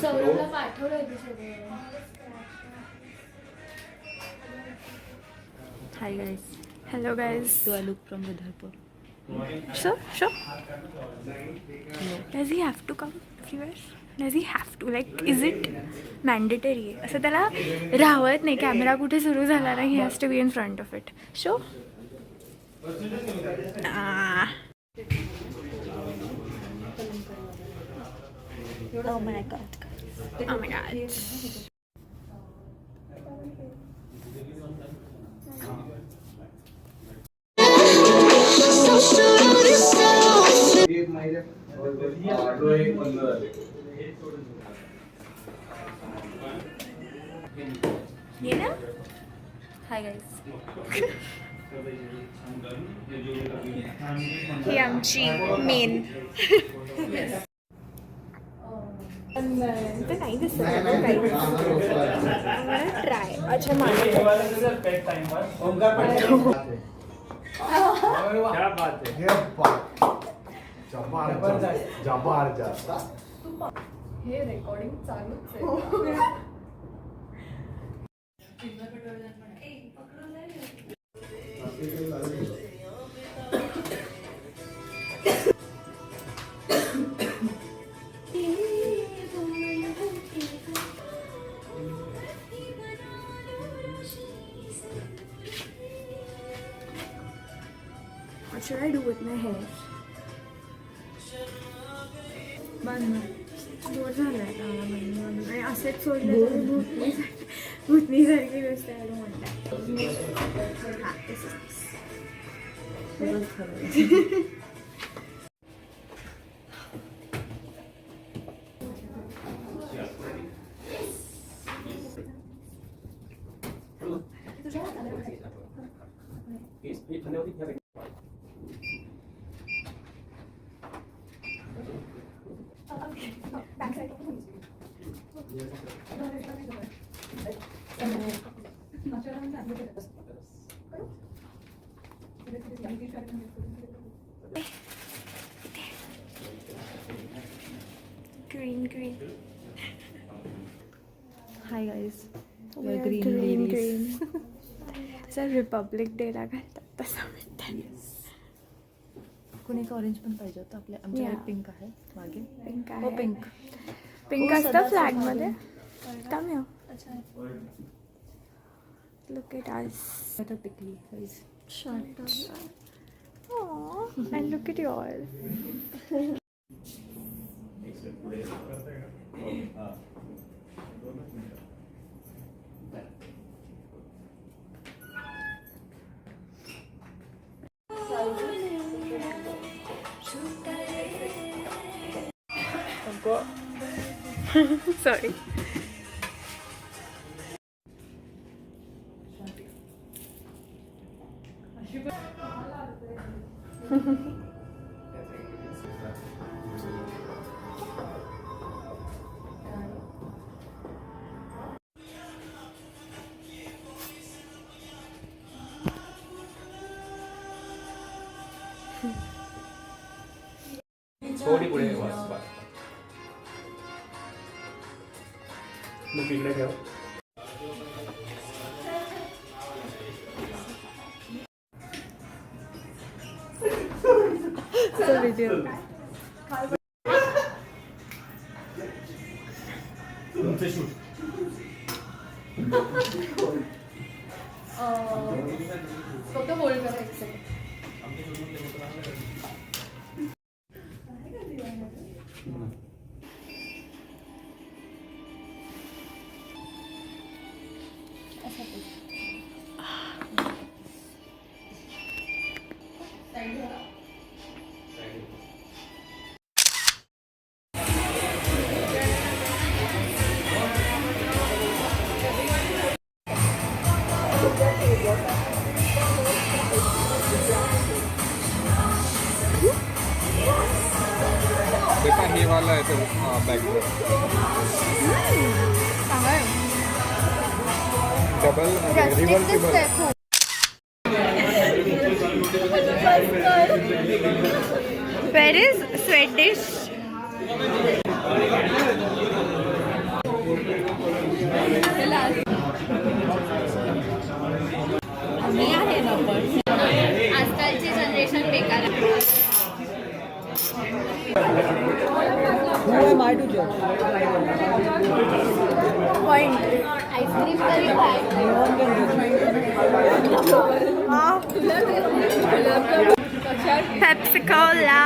सौरभला पाठवलं होतं सगळं. Hi guys. Hello guys. Do I look from Vidharpur? Sure. Does he have to come viewers? Does he have to? Like, is it mandatory? असं त्याला राहत नाही. कॅमेरा कुठे सुरू झाला नाही. He has to be in front of it. Sure. Oh my god. Oh my god. ये ना. Hi guys. ही आमची मेन. तर नाही दिसत ट्राय. अच्छा माझं क्या बात है. हे रेकॉर्डिंग चालूच आहे. What should I do with my hair? Bore झालाय का आणि असेच सोडलं तर भूतनीसारखी दिसते. I don't want that. हा, this is nice. Green. Hi guys. We are green. Sir Republic डेला घालतात तसं म्हणतात. कोणी ऑरेंज पण पाहिजे होतं आपल्या आमच्याकडे. पिंक आहे मागे. पिंक हो आहे. पिंक असतं फ्लॅग मध्ये. Come here. Look at us. आता पिकली guys. Shut up. Aww. And look at yours. Sorry. थोडी पुढे बस. मग इकडे ठेव. तुमचं शूट. फक्त होल्ड करायचं. देखा हे वाला है तो background double reversible. Where is sweat dish? मी आहे ना पण आजकालची जनरेशन बेकार आहे. आईस्क्रीम तरी काय Pepsi Cola.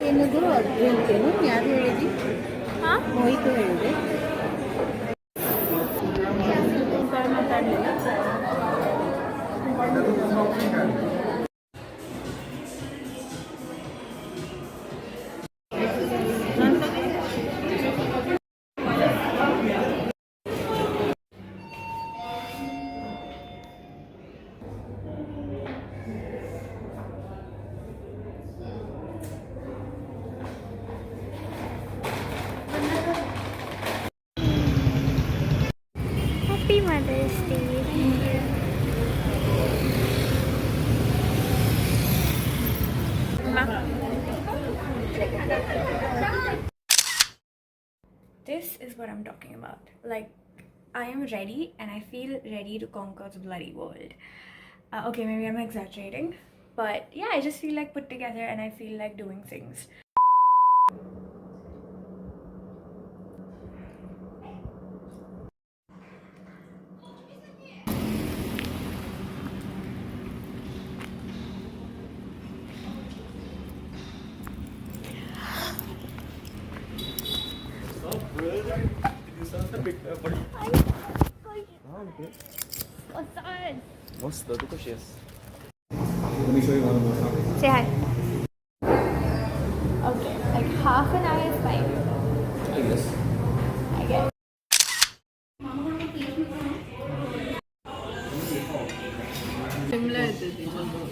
ಏನಾದರೂ ಹೇಳ್ತೇನು ಯಾರು ಹೇಳಿದ್ರಿ Huh? ಮೋಹಿತ್ ಹೇಳಿದೆ ಮಾತಾಡಲಿಲ್ಲ Happy Mother's Day. This is what I'm talking about. Like, I am ready and I feel ready to conquer the bloody world. Okay, maybe I'm exaggerating. But yeah, I just feel like put together and I feel like doing things. मस्त. तू कशी आहेस? Say hi. Okay, like half an hour is fine. I guess. Shimla येते तिच्यासोबत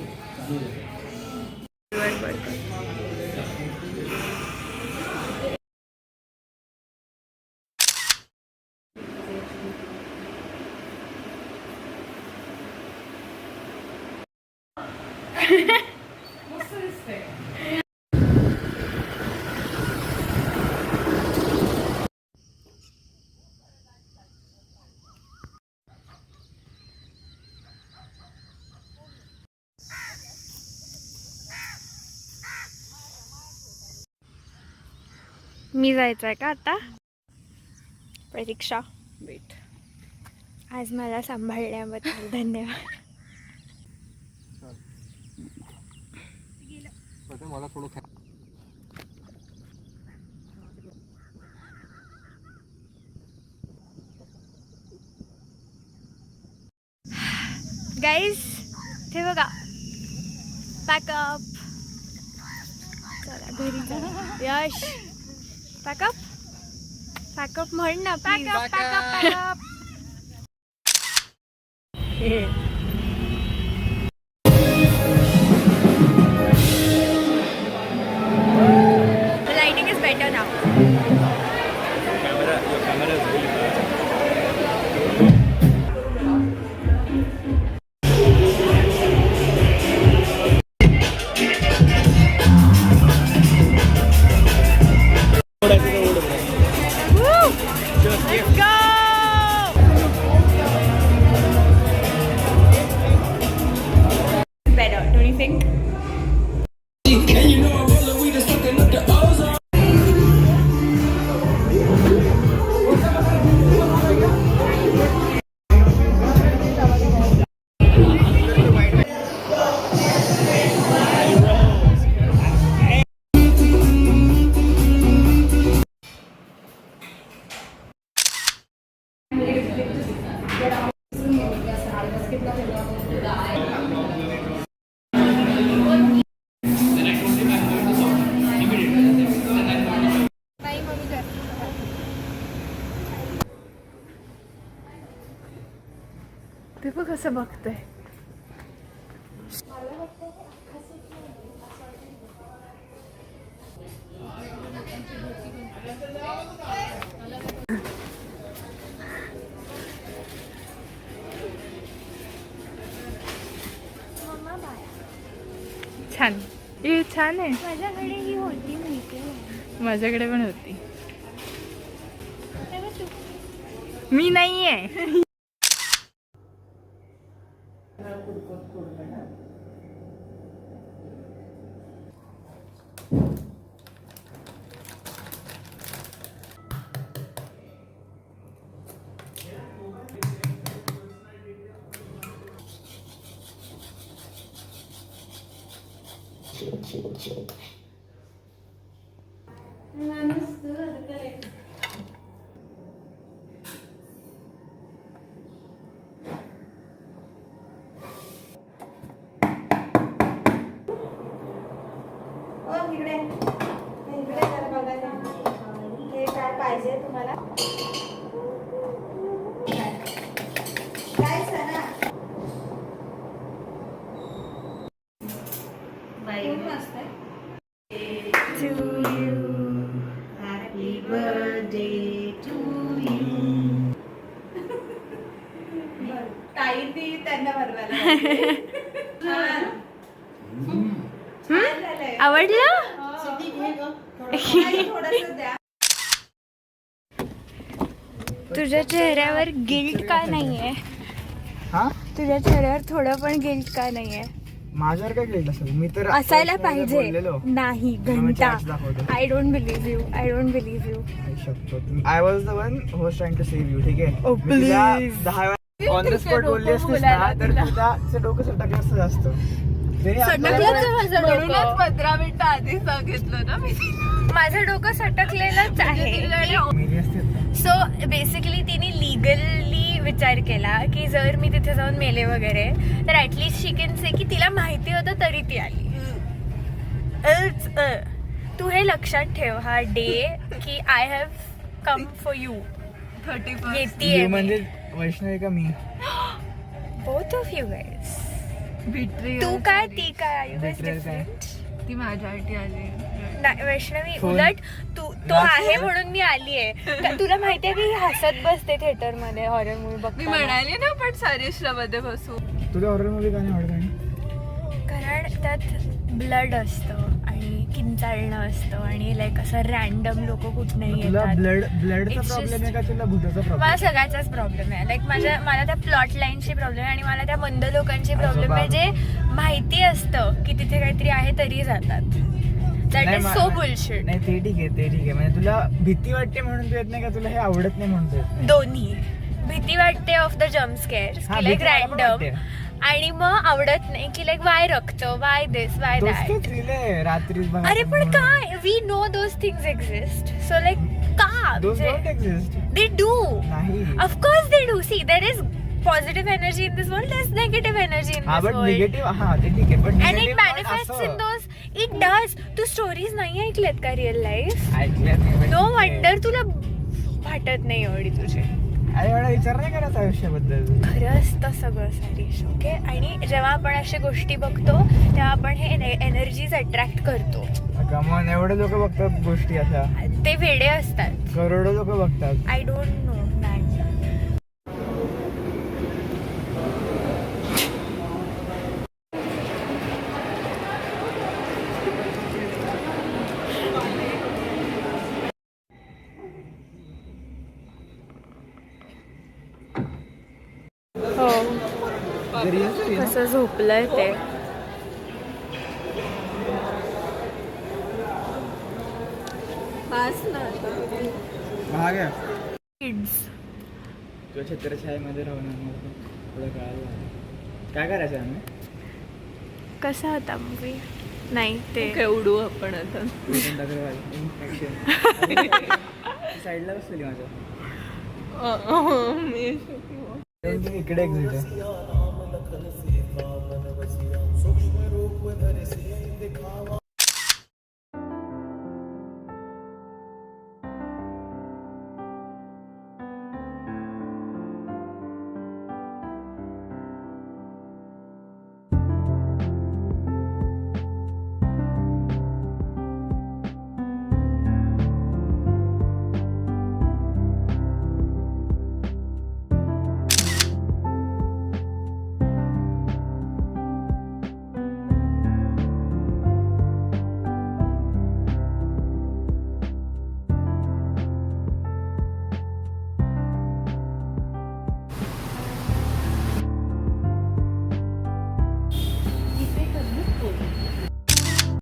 मी जायचं आहे का आता? प्रतीक्षा weight. आज मला सांभाळण्याबद्दल धन्यवाद. मला थोडं गाईज ते बघा पॅकअप. चला घरी चला. यश पॅकअप पॅकअप म्हण ना. Pack up pack up pack up. The lighting is better now. camera is really bad. think? ते बघ कसं बघतंय. छान, हे छान आहे. माझ्याकडे ही होती माहिती. माझ्याकडे पण होती. मी नाहीये. हे काय पाहिजे तुम्हाला? काय सना? कोण वाजतंय? Happy birthday to you. ताई ती त्यांना भरवायला छान. छान झालंय. आवडलं? थोडंसं द्या. तुझ्या चेहऱ्यावर गिल्ट का नाहीये? हा तुझ्या चेहऱ्यावर थोडं पण गिल्ट का नाहीये? माझ्यावर काय केलं असेल? मी तर असायला आता पाहिजे. बोललेलो. नाही मग घंटा. chats दाखवतो. I don't believe you. I don't believe you. I was the one who was trying to save you. ठीक आहे. Oh, मी तुला please. 10 वेळा ऑन द स्पॉट बोलली असतीस ना तर तुझं डोकं सटकलं असतं जास्त. तरी म्हणूनच 15 मिनिटं आधी सांगितलं ना मी. माझं डोकं सटकलेलंच आहे. मेली असते. सो बेसिकली तिने लिगली विचार केला की जर मी तिथे जाऊन मेले वगैरे तर ऍटलीस्ट शी कॅन से की तिला माहिती होतं तरी ती आली. तू हे लक्षात ठेव हा डे की I have come for you. 31 येते म्हणजे वैष्णवी का मी? Both of you guys. Betray तू काय ती काय यू गाईज Betrayal काय? डिफरंट. ती माझ्यासाठी आली. नाही वैष्णवी फोन. उलट तो आहे म्हणून मी आलीये. तुला माहितीये की ही हसत बसते थिएटर मध्ये हॉरर मूवी मी बघताना. म्हणाली ना पण सारिश्ला मध्ये बसू. तुला हॉरर मूवी का नाही आवडत आणि? कारण त्यात ब्लड असतं आणि किंचाळणं असतं आणि लाईक असं रॅन्डम लोक कुठनंही तुला येतात. ब्लडचा It's प्रॉब्लेम just- आहे का तुला भूताचा मला प्रॉब्लेम? सगळ्याचाच प्रॉब्लेम आहे. लाईक मला त्या प्लॉट लाईनची प्रॉब्लेम आहे आणि मला त्या मंद लोकांची प्रॉब्लेम आहे जे माहिती असतं की तिथे काहीतरी आहे तरी जातात. That is so bullshit. नाही ते ठीक आहे म्हणजे तुला भीती वाटते म्हणून तू येत नाही का तुला हे आवडत नाही म्हणून तू येत नाही? दोन्ही. भीती वाटते ऑफ द जम्प स्केअर्स हा, की लाईक भीती मला पण रॅन्डम वाटते. आणि मग आवडत नाही की लाईक वाय रक्त वाय दिस वाय दॅट. दोस्त थ्रिलर रात्री बघायचं अरे पण म्हणून. काय we know those things exist so like का Those don't exist. They do. नाही. Of course they do. See there is positive energy in this world there is negative energy in हा दिस बट वर्ल्ड निगेटिव्ह हा ते ठीक आहे पण and it negative not manifests असं. In those. It does. तू stories नाही ऐकल्यात का रिअल लाईफ? ऐकल्यात नाही, but नो ठीक आहे. वंडर तुला वाटत नाही एवढी तुझे. अरे एवढा विचार नाही करायचा आयुष्याबद्दल. खरं असतं सगळं सारीश. ओके. आणि जेव्हा आपण अशा गोष्टी बघतो तेव्हा आपण हे एनर्जीज अट्रॅक्ट करतो. कमॉन एवढे लोक बघतात गोष्टी अशा. ते वेडे असतात. करोडो लोक बघतात. I don't know man. हो Real story ना? कसं झोपलंय ते. महाग आहे किड्स. तुझ्या छत्रछायेमध्ये राहून थोडं कळालं. काय करायचं आम्ही कसा होता मूवी? नाही ते उडू आपण आता. साईडला बसलेली माझ्या इकडे एक्झिट आहे.